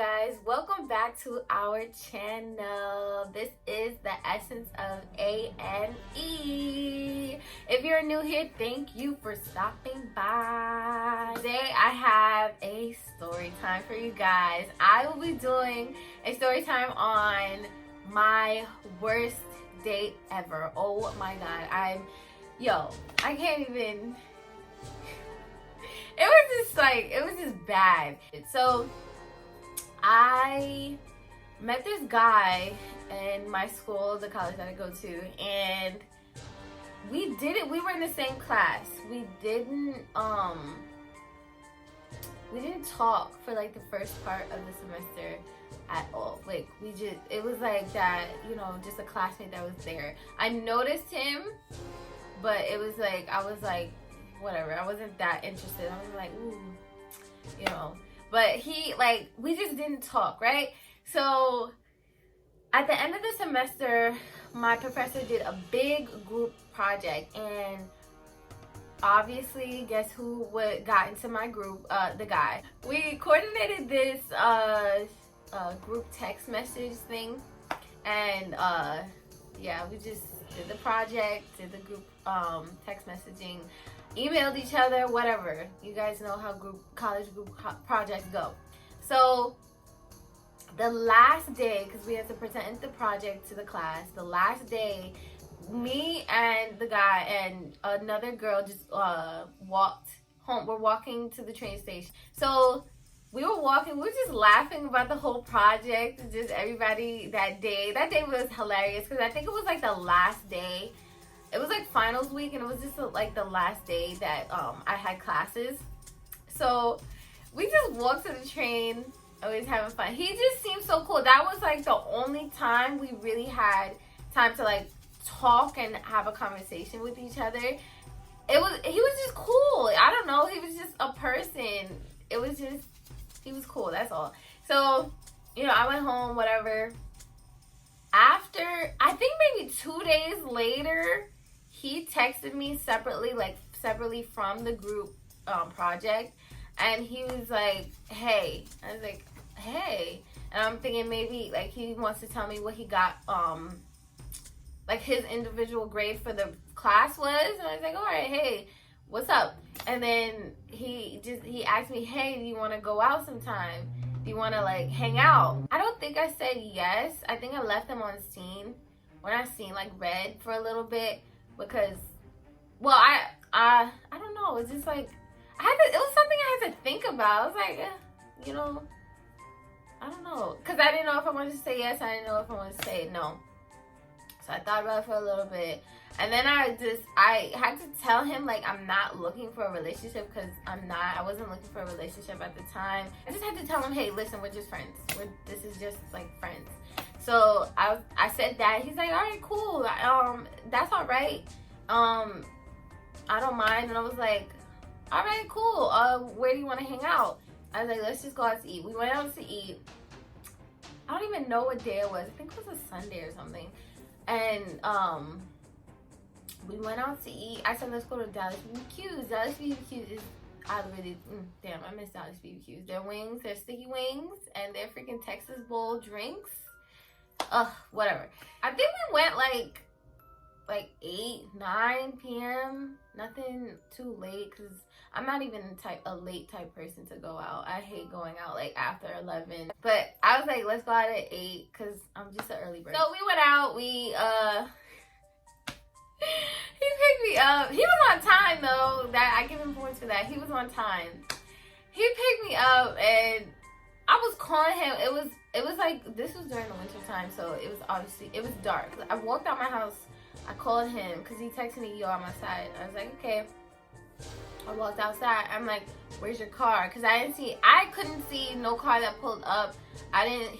guys, welcome back to our channel. This is the essence of A-N-E. If you're new here, thank you for stopping by. Today I have a story time for you guys. I will be doing a story time on my worst date ever. Oh my god, I can't even. It was just bad. So I met this guy in my school, the college that I go to, and we were in the same class. We didn't talk for like the first part of the semester at all. Like it was like that, just a classmate that was there. I noticed him, but it was like, I was like, whatever, I wasn't that interested. I was like, ooh, but we just didn't talk, right? So at the end of the semester, my professor did a big group project, and obviously, guess who got into my group? The guy. We coordinated this group text message thing, and we just did the project, did the group text messaging, emailed each other, whatever. You guys know how college group projects go. So the last day, because we had to present the project to the class, the last day, me and the guy and another girl just walked home. We're walking to the train station. So we were walking, we were just laughing about the whole project, just everybody that day. That day was hilarious because I think it was like the last day. It was like finals week, and it was just like the last day that I had classes. So we just walked to the train, always having fun. He just seemed so cool. That was like the only time we really had time to like talk and have a conversation with each other. He was just cool. I don't know, he was just a person. He was cool, that's all. So, I went home, whatever. After, I think maybe 2 days later, he texted me separately from the group project, and he was like, hey. I was like, hey. And I'm thinking maybe like he wants to tell me what he got, like his individual grade for the class was. And I was like, all right, hey, what's up? And then he asked me, hey, do you want to go out sometime? Do you want to like hang out? I don't think I said yes. I think I left him on scene. When I seen like red for a little bit, because, well, I don't know. It's just like, it was something I had to think about. I was like, I don't know. Because I didn't know if I wanted to say yes. I didn't know if I wanted to say no. So I thought about it for a little bit. And then I had to tell him, like, I'm not looking for a relationship, because I wasn't looking for a relationship at the time. I just had to tell him, hey, listen, we're just friends. This is just like friends. So I said that. He's like, all right, cool. That's all right. I don't mind. And I was like, all right, cool. Where do you want to hang out? I was like, let's just go out to eat. We went out to eat. I don't even know what day it was. I think it was a Sunday or something. And we went out to eat. I said, let's go to Dallas BBQ's. Dallas BBQ's is, I miss Dallas BBQ's. Their wings, their sticky wings, and their freaking Texas Bowl drinks. Whatever. I think we went like 8, 9 p.m. Nothing too late, because I'm not even a late type person to go out. I hate going out like after 11. But I was like, let's go out at 8, because I'm just an early bird. So we went out. He picked me up. He was on time though. That I give him points for that. He was on time. He picked me up, and I was calling him. It was like, this was during the winter time, so it was dark. I walked out my house. I called him because he texted me, yo, I'm outside. I was like, okay. I walked outside. I'm like, where's your car? Because I couldn't see no car that pulled up. I didn't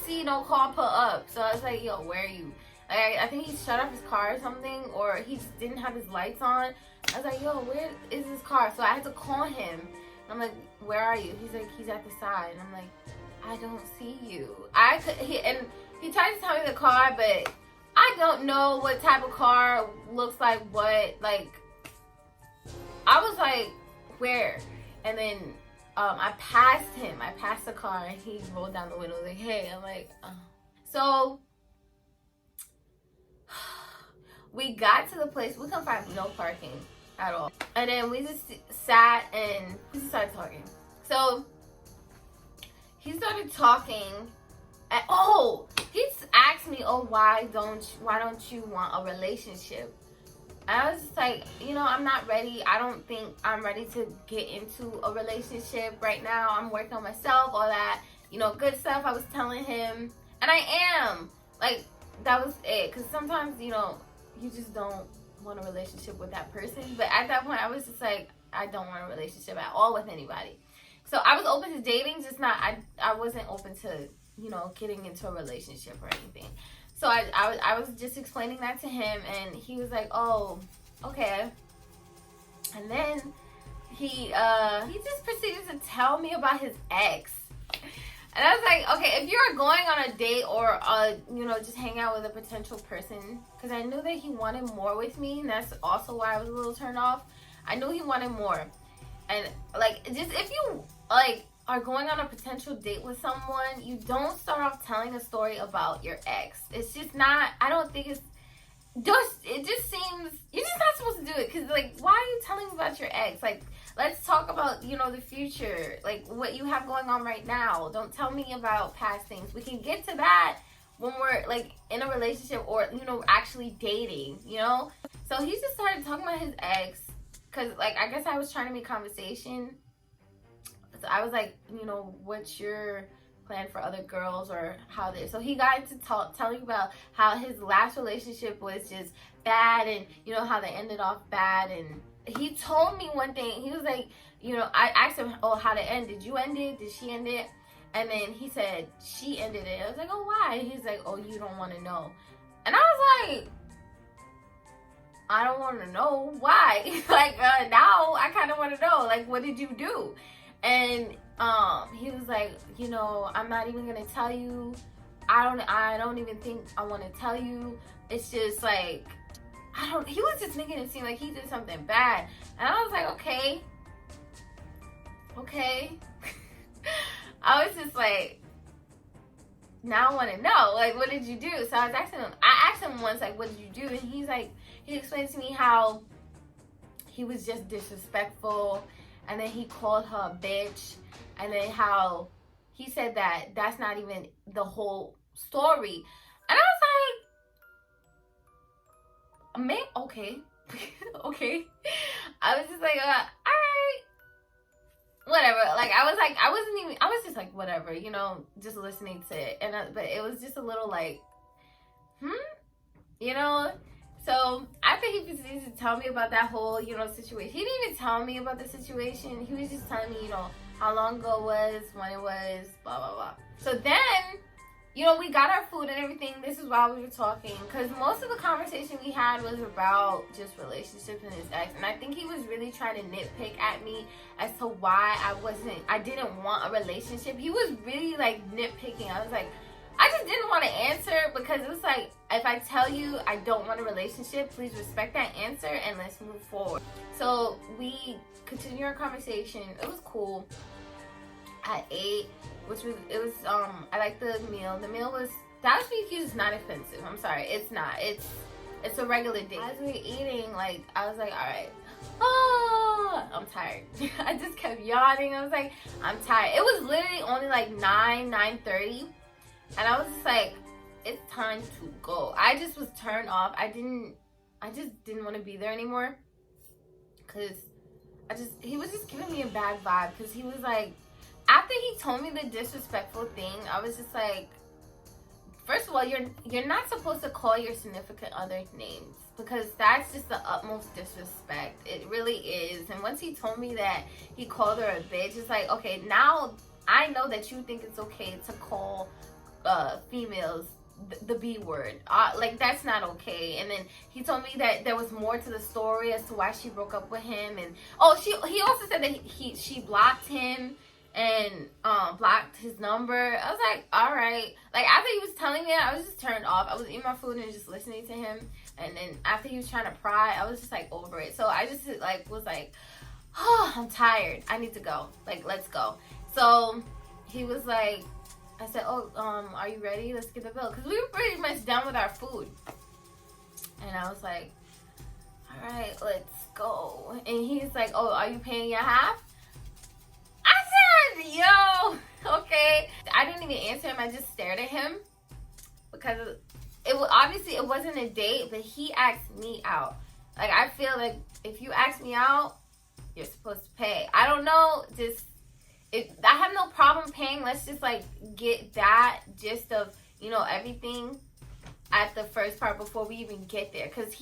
see no car pull up. So I was like, yo, where are you? Like, I think he shut off his car or something, or he just didn't have his lights on. I was like, yo, where is his car? So I had to call him. I'm like, where are you? He's like, he's at the side. And I'm like, I don't see you. He tried to tell me the car, but I don't know what type of car looks like what. Like, I was like, where? And then I passed him. I passed the car, and he rolled down the window like, "Hey." I'm like, So we got to the place. We couldn't find no parking at all, and then we just sat and we just started talking. So he started talking, and he asked me, why don't you want a relationship? And I was just like, I'm not ready. I don't think I'm ready to get into a relationship right now. I'm working on myself, all that, good stuff I was telling him. And I am. Like, that was it. Because sometimes, you just don't want a relationship with that person. But at that point, I was just like, I don't want a relationship at all with anybody. So I was open to dating, just not, I wasn't open to, getting into a relationship or anything. So I was just explaining that to him, and he was like, "Oh, okay." And then he just proceeded to tell me about his ex. And I was like, okay, if you're going on a date or just hang out with a potential person, because I knew that he wanted more with me, and that's also why I was a little turned off. I knew he wanted more. And like, just if you are going on a potential date with someone, you don't start off telling a story about your ex. It's just not, I don't think it just seems, you're just not supposed to do it. Because, like, why are you telling me about your ex? Like, let's talk about, the future. Like, what you have going on right now. Don't tell me about past things. We can get to that when we're, like, in a relationship or, actually dating, So he just started talking about his ex. Because, like, I guess I was trying to make conversation. So I was like, what's your plan for other girls or how this? So he got into telling about how his last relationship was just bad and, how they ended off bad. And he told me one thing. He was like, I asked him, how to end. Did you end it? Did she end it? And then he said, she ended it. I was like, why? He's like, you don't want to know. And I was like, I don't want to know why. Like, now I kind of want to know, like, what did you do? And he was like, I'm not even gonna tell you. I don't even think I want to tell you. It's just like, he was just making it seem like he did something bad. And I was like, okay. I was just like, now I want to know, like, what did you do? So I asked him once, like, what did you do? And he's like, he explained to me how he was just disrespectful. And then he called her a bitch. And then how he said that that's not even the whole story. And I was like, okay. Okay. I was just like, all right. Whatever. Like, I was just like, whatever, just listening to it. And but it was just a little like, So after he proceeded to tell me about that whole, situation, he didn't even tell me about the situation. He was just telling me, how long ago it was, when it was, blah, blah, blah. So then, we got our food and everything. This is while we were talking, because most of the conversation we had was about just relationships and his ex. And I think he was really trying to nitpick at me as to why I didn't want a relationship. He was really like nitpicking. I was like, I just didn't want to answer because it was like, if I tell you I don't want a relationship, please respect that answer and let's move forward. So we continued our conversation. It was cool. I ate, I like the meal. The meal was, that BBQ is not offensive. I'm sorry, it's not. It's a regular day. As we were eating, like, I was like, all right. I'm tired. I just kept yawning. I was like, I'm tired. It was literally only like 9:30. And I was just like, it's time to go. I just was turned off. I just didn't want to be there anymore. Because he was just giving me a bad vibe. Because he was like, after he told me the disrespectful thing, I was just like, first of all, you're not supposed to call your significant other names. Because that's just the utmost disrespect. It really is. And once he told me that he called her a bitch, it's like, okay, now I know that you think it's okay to call females the B word. Like, that's not okay. And then he told me that there was more to the story as to why she broke up with him. And he also said that she blocked him and blocked his number. I was like, all right. Like, after he was telling me that, I was just turned off. I was eating my food and just listening to him. And then after he was trying to pry, I was just like over it. So I just like was like, oh, I'm tired. I need to go. Like, let's go. So he was like, I said, oh, are you ready? Let's get the bill. Because we were pretty much done with our food. And I was like, all right, let's go. And he's like, oh, are you paying your half? I said, yo, okay. I didn't even answer him. I just stared at him because it was obviously it wasn't a date, but he asked me out. Like, I feel like if you ask me out, you're supposed to pay. I don't know, just I have no problem paying. Let's just like get that gist of, you know, everything at the first part before we even get there. Because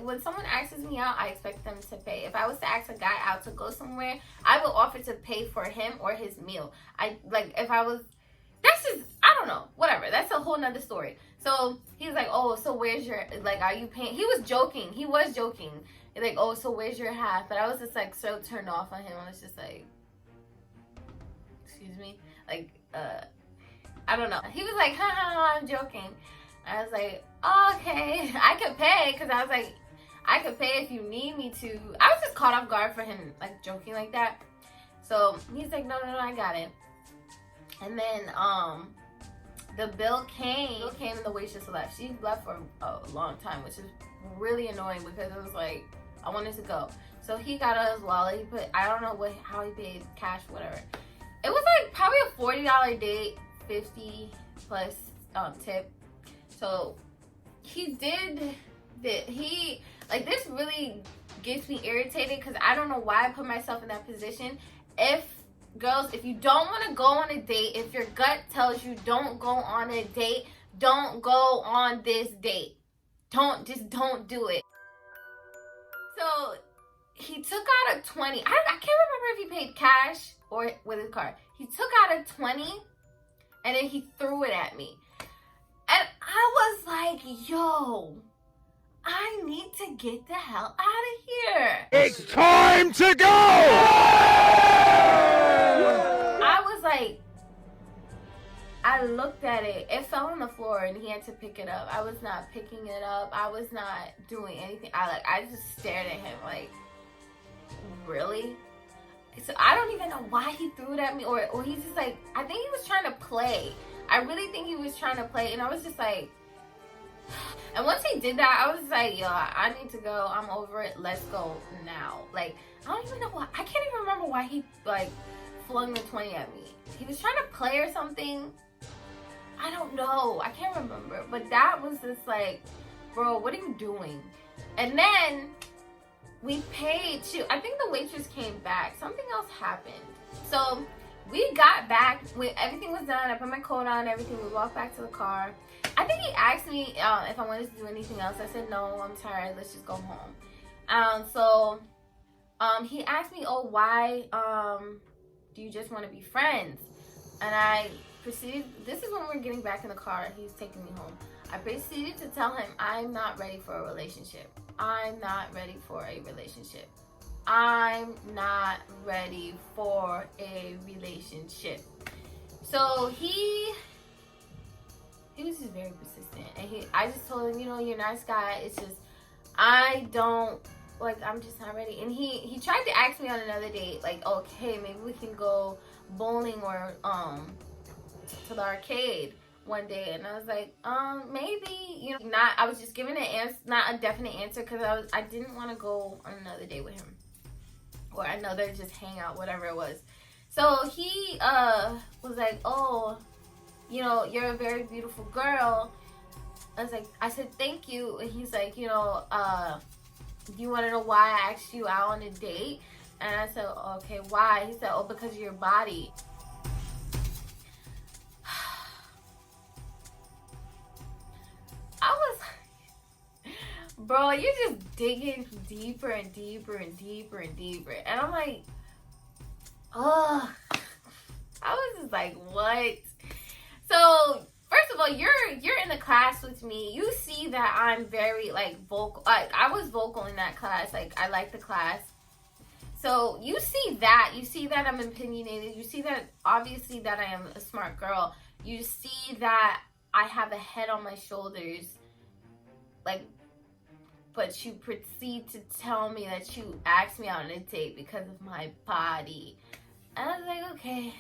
when someone asks me out, I expect them to pay. If I was to ask a guy out to go somewhere, I would offer to pay for him or his meal. That's just, I don't know, whatever. That's a whole nother story. So he was like, oh, so where's your, like, are you paying? He was joking. Like, oh, so where's your half? But I was just like so turned off on him. I was just like, excuse me? Like, I don't know. He was like, ha ha ha, I'm joking. I was like, oh, okay, I could pay, because I was like, I could pay if you need me to. I was just caught off guard for him, like, joking like that. So he's like, no, I got it. And then the bill came and the waitress left. She left for a long time, which is really annoying because it was like, I wanted to go. So he got out his wallet. He put, I don't know how he paid, cash, whatever. It was like probably a $40 date, 50 plus tip. So he did that. This really gets me irritated because I don't know why I put myself in that position. Girls, if you don't want to go on a date, if your gut tells you don't go on a date, don't go on this date. Don't do it. So he took out a 20. I can't remember if he paid cash or with his card. He took out a 20 and then he threw it at me. And I was like, yo, I need to get the hell out of here. It's time to go! I was like, I looked at it. It fell on the floor and he had to pick it up. I was not picking it up. I was not doing anything. I just stared at him like, really? So I don't even know why he threw it at me, or he's just like, I think he was trying to play. I really think he was trying to play, and I was just like, and once he did that, I was like, yo, I need to go. I'm over it. Let's go now. Like, I don't even know why. I can't even remember why he like flung the 20 at me. He was trying to play or something. I don't know. I can't remember. But that was just like, bro, what are you doing? And then we paid too. I think the waitress came back. Something else happened. So we got back. Everything was done. I put my coat on, everything. We walked back to the car. I think he asked me if I wanted to do anything else. I said, no, I'm tired. Let's just go home. So he asked me, oh, why do you just want to be friends? And I proceeded, this is when we're getting back in the car. He's taking me home. I proceeded to tell him, I'm not ready for a relationship. I'm not ready for a relationship. I'm not ready for a relationship. So he was just very persistent. And I just told him, you know, you're a nice guy. It's just, I'm just not ready. And he tried to ask me on another date, like, okay, maybe we can go bowling or to the arcade one day. And I was like, maybe, you know, I was just giving an answer, not a definite answer, because I didn't want to go on another date with him, or another just hang out, whatever it was. So he was like, oh, you know, you're a very beautiful girl. I said thank you. And he's like, you know, do you want to know why I asked you out on a date? And I said, okay, why? He said, oh, because of your body. I was like, bro, you're just digging deeper and deeper and deeper and deeper. And I'm like, oh, I was just like, what? So first of all, you're in the class with me. You see that I'm very like vocal. Like, I was vocal in that class. Like, I like the class. So you see that. You see that I'm opinionated. You see that obviously that I am a smart girl. You see that I have a head on my shoulders. Like, but you proceed to tell me that you asked me out on a date because of my body. And I was like, okay,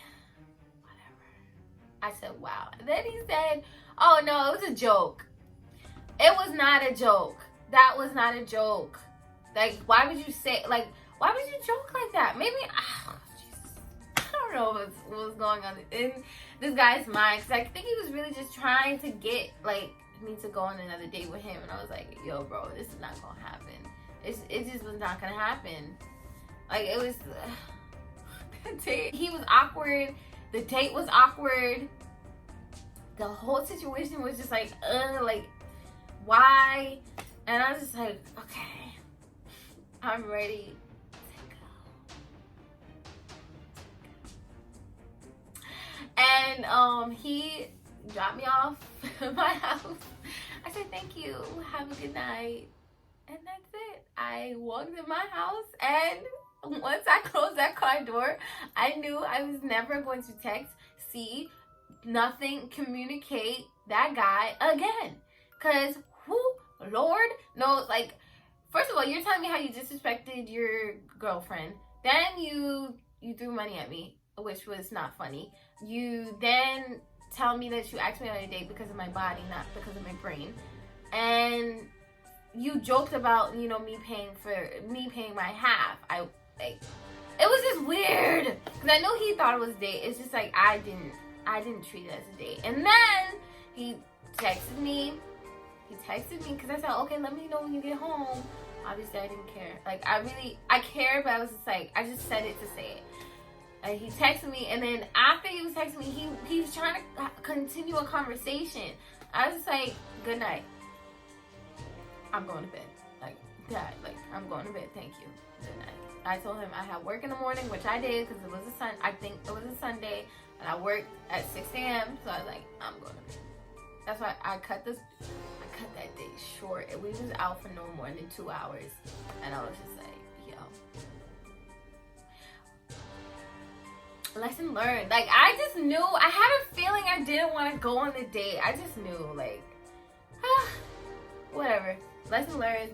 whatever. I said, wow. And then he said, oh no, it was a joke. It was not a joke. That was not a joke. Like, why would you say, like, why would you joke like that? Maybe, I don't know what was going on in this guy's mind. Because I think he was really just trying to get, like, me to go on another date with him. And I was like, yo, bro, this is not going to happen. It just was not going to happen. Like, it was, the date, he was awkward. The date was awkward. The whole situation was just like, why? And I was just like, okay, I'm ready to go. And he dropped me off at my house. I said, thank you, have a good night. And that's it. I walked in my house, and once I closed that car door, I knew I was never going to text, see, nothing, communicate that guy again. Because, Lord knows, like, first of all, you're telling me how you disrespected your girlfriend. Then you threw money at me, which was not funny. You then tell me that you asked me on a date because of my body, not because of my brain. And you joked about, you know, me paying my half. It was just weird. Because I know he thought it was a date. It's just like, I didn't treat it as a date. And then he texted me because I said, okay, let me know when you get home. Obviously, I didn't care. Like, I cared, but I was just like, I just said it to say it. And he texted me, and then after he was texting me, he was trying to continue a conversation. I was just like, good night. I'm going to bed. Like, Dad, like, I'm going to bed. Thank you. Good night. I told him I had work in the morning, which I did because I think it was a Sunday, and I worked at 6 a.m. So I was like, I'm going to bed. That's why I cut that day short. We was out for no more than 2 hours. And I was just like, yo. Lesson learned. Like, I just knew. I had a feeling I didn't want to go on the date. I just knew, like, whatever. Lesson learned.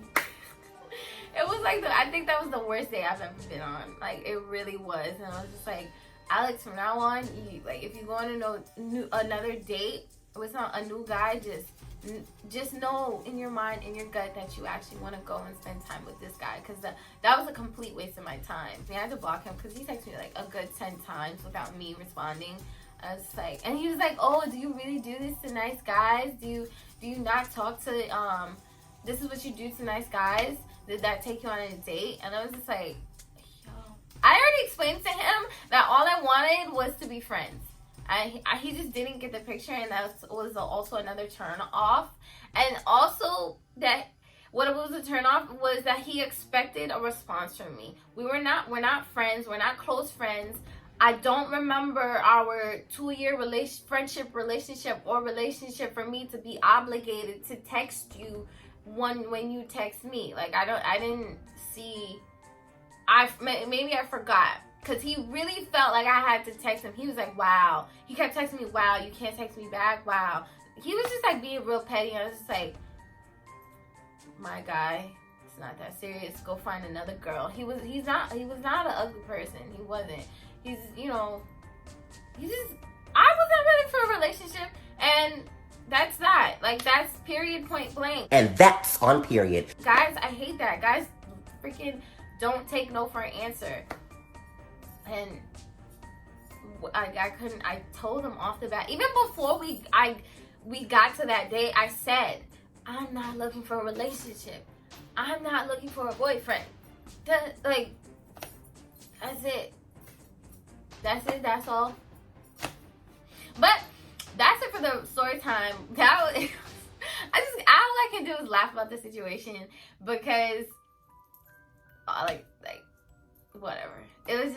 It was like, I think that was the worst day I've ever been on. Like, it really was. And I was just like, Alex, from now on, if you go on another date with a new guy, just know in your mind, in your gut, that you actually want to go and spend time with this guy, because that was a complete waste of my time. I had to block him because he texted me like a good 10 times without me responding. I was like, and he was like, oh, do you really do this to nice guys? Do you not talk to this is what you do to nice guys? Did that take you on a date? And I was just like, yo, I already explained to him that all I wanted was to be friends. He just didn't get the picture, and that was also another turn off. And also, that what was a turn off was that he expected a response from me. We're not friends. We're not close friends. I don't remember our 2-year friendship relationship for me to be obligated to text you when you text me. Like, I didn't see. Maybe I forgot. Because he really felt like I had to text him. He was like, wow. He kept texting me, wow, you can't text me back, wow. He was just like being real petty. And I was just like, my guy, it's not that serious. Go find another girl. He was not an ugly person. He wasn't. I wasn't ready for a relationship. And that's that. Like, that's period, point blank. And that's on period. Guys, I hate that. Guys freaking don't take no for an answer. And I told him off the bat, even before we got to that day, I said, I'm not looking for a relationship. I'm not looking for a boyfriend. That's it. That's all. But that's it for the story time. All I can do is laugh about the situation, because whatever. It was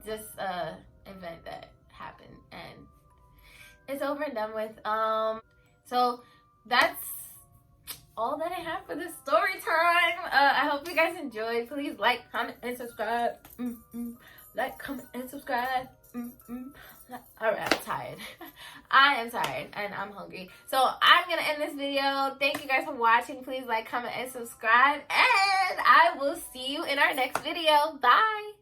just a event that happened, and it's over and done with. So that's all that I have for this story time. I hope you guys enjoyed. Please like, comment, and subscribe. Like, comment, and subscribe. Alright, I'm tired. I am tired and I'm hungry. So I'm gonna end this video. Thank you guys for watching. Please like, comment, and subscribe. And I will see you in our next video. Bye.